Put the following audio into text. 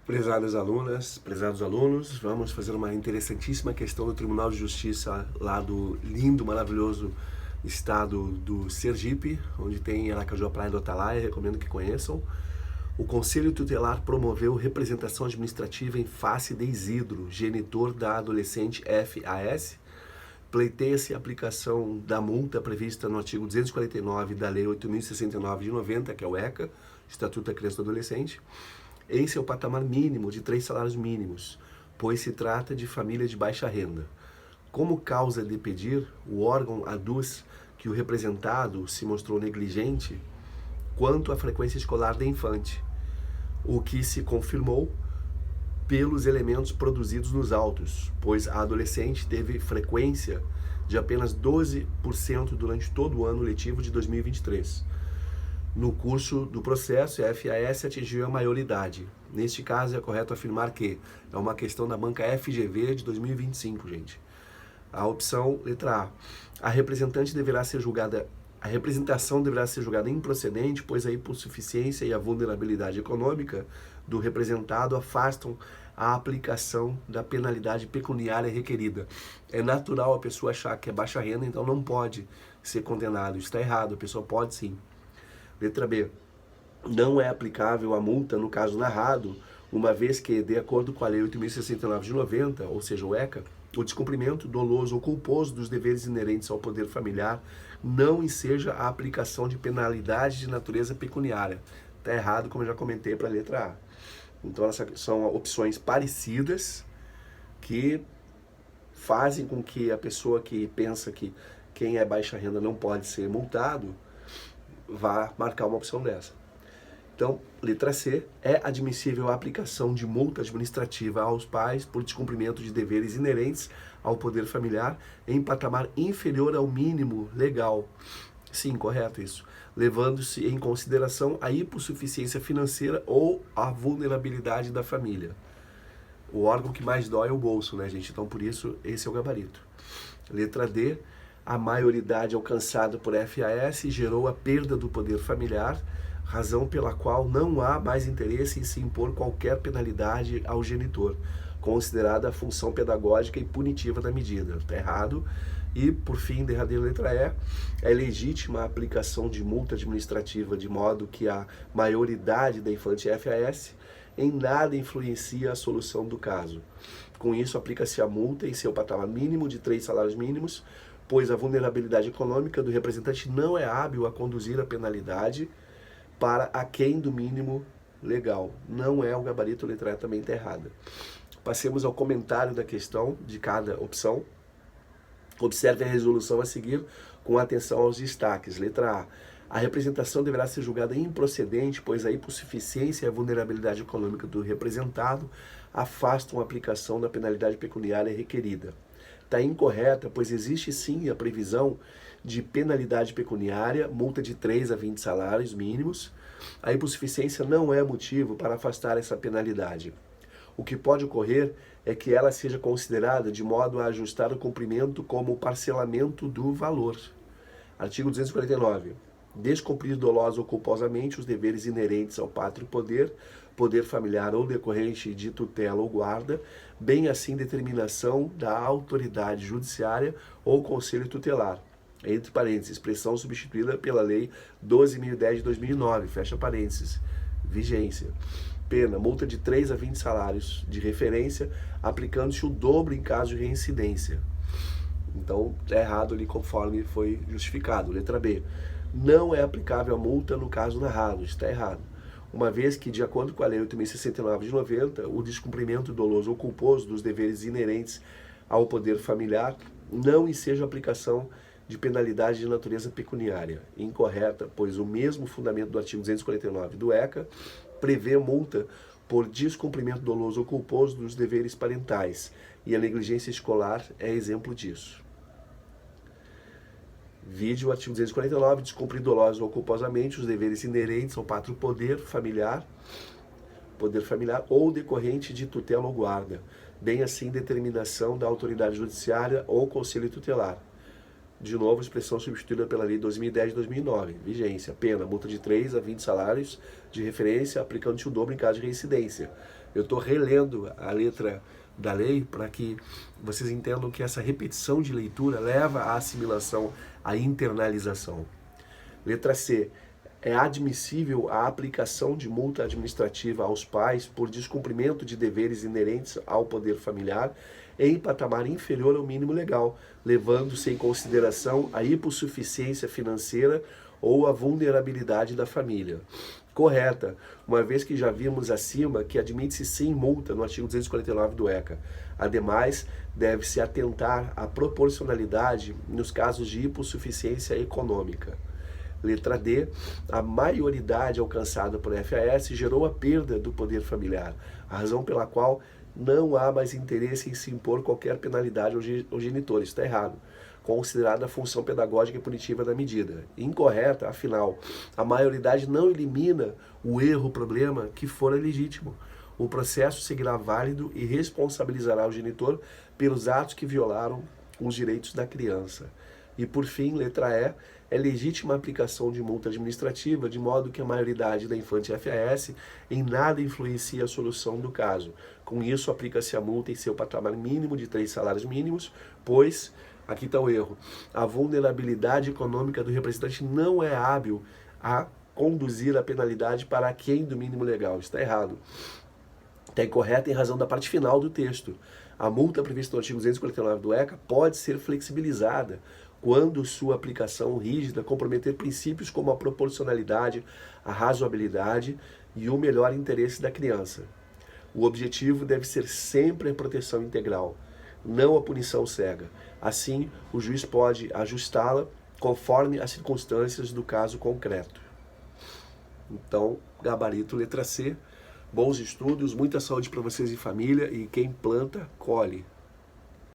Prezadas alunas, prezados alunos, vamos fazer uma interessantíssima questão do Tribunal de Justiça lá do lindo, maravilhoso estado do Sergipe, onde tem Aracaju, a Praia do Atalaia, recomendo que conheçam. O Conselho Tutelar promoveu representação administrativa em face de Isidro, genitor da adolescente FAS. Pleiteia-se a aplicação da multa prevista no artigo 249 da Lei 8.069 de 90, que é o ECA, Estatuto da Criança e do Adolescente, em seu patamar mínimo de 3 salários mínimos, pois se trata de família de baixa renda. Como causa de pedir, o órgão aduz que o representado se mostrou negligente quanto à frequência escolar da infante, o que se confirmou pelos elementos produzidos nos autos, pois a adolescente teve frequência de apenas 12% durante todo o ano letivo de 2023. No curso do processo, a FAS atingiu a maioridade. Neste caso, é correto afirmar que é uma questão da banca FGV de 2025, gente. A opção letra A. A representação deverá ser julgada improcedente, pois a hipossuficiência e a vulnerabilidade econômica do representado afastam a aplicação da penalidade pecuniária requerida. É natural a pessoa achar que é baixa renda, então não pode ser condenado. Isso está errado, a pessoa pode sim. Letra B. Não é aplicável a multa no caso narrado, uma vez que, de acordo com a Lei 8.069 de 90, ou seja, o ECA, o descumprimento doloso ou culposo dos deveres inerentes ao poder familiar não enseja a aplicação de penalidade de natureza pecuniária. Está errado, como eu já comentei, para a letra A. Então, essas são opções parecidas que fazem com que a pessoa que pensa que quem é baixa renda não pode ser multado vá marcar uma opção dessa. Então, letra C, é admissível a aplicação de multa administrativa aos pais por descumprimento de deveres inerentes ao poder familiar em patamar inferior ao mínimo legal. Sim, correto isso. Levando-se em consideração a hipossuficiência financeira ou a vulnerabilidade da família. O órgão que mais dói é o bolso, né, gente? Então, por isso, esse é o gabarito. Letra D, a maioridade alcançada por FAS gerou a perda do poder familiar, razão pela qual não há mais interesse em se impor qualquer penalidade ao genitor, considerada a função pedagógica e punitiva da medida. Está errado. E, por fim, derradeira letra E, é legítima a aplicação de multa administrativa, de modo que a maioridade da infante FAS em nada influencia a solução do caso. Com isso, aplica-se a multa em seu patamar mínimo de 3 salários mínimos, pois a vulnerabilidade econômica do representante não é hábil a conduzir a penalidade para aquém do mínimo legal. Não é o gabarito, letra E também está errada. Passemos ao comentário da questão de cada opção. Observe a resolução a seguir com atenção aos destaques. Letra A. A representação deverá ser julgada improcedente, pois a hipossuficiência e a vulnerabilidade econômica do representado afastam a aplicação da penalidade pecuniária requerida. Está incorreta, pois existe sim a previsão de penalidade pecuniária, multa de 3 a 20 salários mínimos. A hipossuficiência não é motivo para afastar essa penalidade. O que pode ocorrer é que ela seja considerada de modo a ajustar o cumprimento como parcelamento do valor. Artigo 249. Descumprir dolosa ou culposamente os deveres inerentes ao pátrio poder, poder familiar ou decorrente de tutela ou guarda, bem assim determinação da autoridade judiciária ou conselho tutelar. Entre parênteses, expressão substituída pela Lei 12.010 de 2009, fecha parênteses, vigência. Pena, multa de 3 a 20 salários de referência, aplicando-se o dobro em caso de reincidência. Então, é errado ali conforme foi justificado. Letra B. Não é aplicável a multa no caso narrado, está errado. Uma vez que, de acordo com a Lei 8.069 de 90, o descumprimento doloso ou culposo dos deveres inerentes ao poder familiar não enseja a aplicação de penalidade de natureza pecuniária. Incorreta, pois o mesmo fundamento do artigo 249 do ECA prevê multa por descumprimento doloso ou culposo dos deveres parentais, e a negligência escolar é exemplo disso. Vide o artigo 249, descumprir dolosa ou culposamente os deveres inerentes ao pátrio poder familiar ou decorrente de tutela ou guarda, bem assim determinação da autoridade judiciária ou conselho tutelar. De novo, expressão substituída pela Lei 2010 de 2009. Vigência, pena, multa de 3 a 20 salários de referência, aplicando-se o dobro em caso de reincidência. Eu estou relendo a letra da lei para que vocês entendam que essa repetição de leitura leva à assimilação, à internalização. Letra C. É admissível a aplicação de multa administrativa aos pais por descumprimento de deveres inerentes ao poder familiar em patamar inferior ao mínimo legal, levando-se em consideração a hipossuficiência financeira ou a vulnerabilidade da família. Correta, uma vez que já vimos acima que admite-se sim multa no artigo 249 do ECA. Ademais, deve-se atentar à proporcionalidade nos casos de hipossuficiência econômica. Letra D, a maioridade alcançada por FAS gerou a perda do poder familiar, a razão pela qual não há mais interesse em se impor qualquer penalidade aos genitores. Está errado. Considerada a função pedagógica e punitiva da medida. Incorreta, afinal, a maioridade não elimina o erro, o problema que for legítimo. O processo seguirá válido e responsabilizará o genitor pelos atos que violaram os direitos da criança. E por fim, letra E, é legítima a aplicação de multa administrativa, de modo que a maioridade da infante FAS em nada influencia a solução do caso. Com isso, aplica-se a multa em seu patamar mínimo de 3 salários mínimos, pois, aqui está o erro, a vulnerabilidade econômica do representante não é hábil a conduzir a penalidade para aquém do mínimo legal. Está errado. Está incorreta em razão da parte final do texto. A multa prevista no artigo 249 do ECA pode ser flexibilizada quando sua aplicação rígida comprometer princípios como a proporcionalidade, a razoabilidade e o melhor interesse da criança. O objetivo deve ser sempre a proteção integral, não a punição cega. Assim, o juiz pode ajustá-la conforme as circunstâncias do caso concreto. Então, gabarito letra C. Bons estudos, muita saúde para vocês e família, e quem planta, colhe.